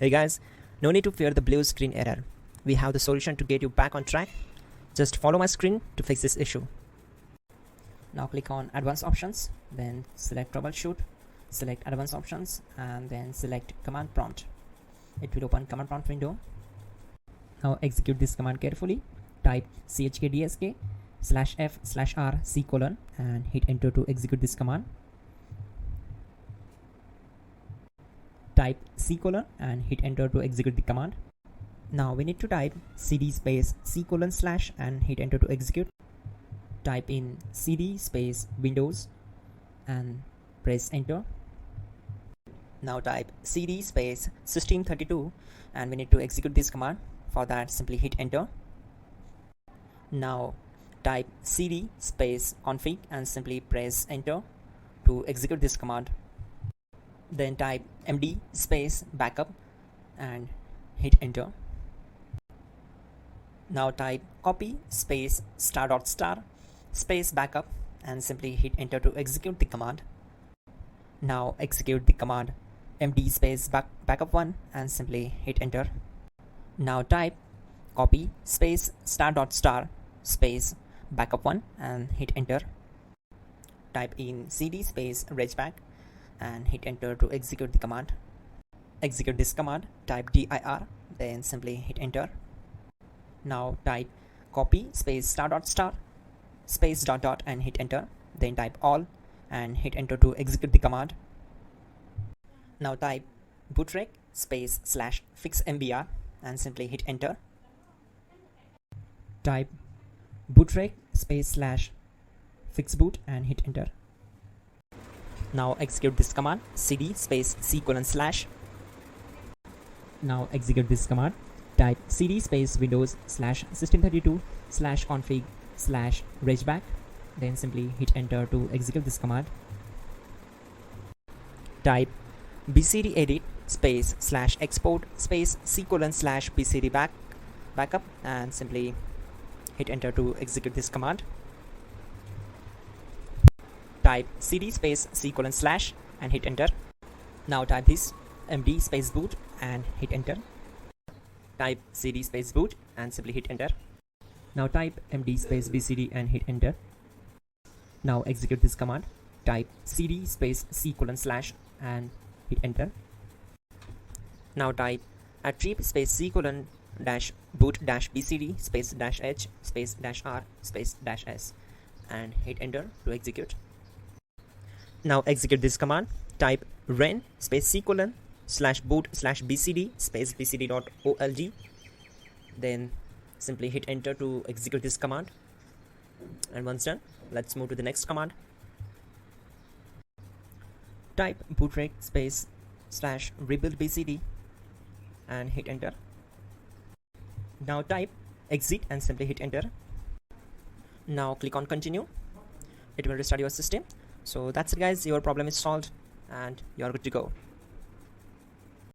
Hey guys, no need to fear the blue screen error. We have the solution to get you back on track. Just follow my screen to fix this issue. Now click on Advanced Options, then select Troubleshoot, select Advanced Options, and then select Command Prompt. It will open Command Prompt window. Now execute this command carefully. Type chkdsk/f/r:/c: and hit enter to execute this command. Type C: and hit enter to execute the command. Now we need to type cd space C: / and hit enter to execute. Type in cd space Windows and press enter. Now type cd space System32 and we need to execute this command. For that, simply hit enter. Now type cd space config and simply press enter to execute this command. Then type md space backup and hit enter. Now type copy space *** space backup and simply hit enter to execute the command. Now execute the command md space backup1 and simply hit enter. Now type copy space *** space backup1 and hit enter. Type in cd space regback and hit enter to execute the command. Execute this command, type dir, then simply hit enter. Now type copy space *** space .. and hit enter. Then type all and hit enter to execute the command. Now type bootrec space /fixmbr and simply hit enter. Type bootrec space /fixboot and hit enter. Now execute this command cd space C:/. Now execute this command. Type cd space Windows /System32/config/regback. Then simply hit enter to execute this command. Type bcd edit space /export space C: /bcd backup and simply hit enter to execute this command. Type cd space C: / and hit enter. Now type this md space boot and hit enter. Type cd space boot and simply hit enter. Now type md space bcd and hit enter. Now execute this command. Type cd space C: / and hit enter. Now type attrib space C: --boot -bcd space -h space -r space -s and hit enter to execute. Now execute this command. Type ren space C: /boot /bcd space bcd.old. Then simply hit enter to execute this command. And once done, let's move to the next command. Type bootrec space /rebuild bcd and hit enter. Now type exit and simply hit enter. Now click on continue. It will restart your system. So that's it guys, your problem is solved and you are good to go.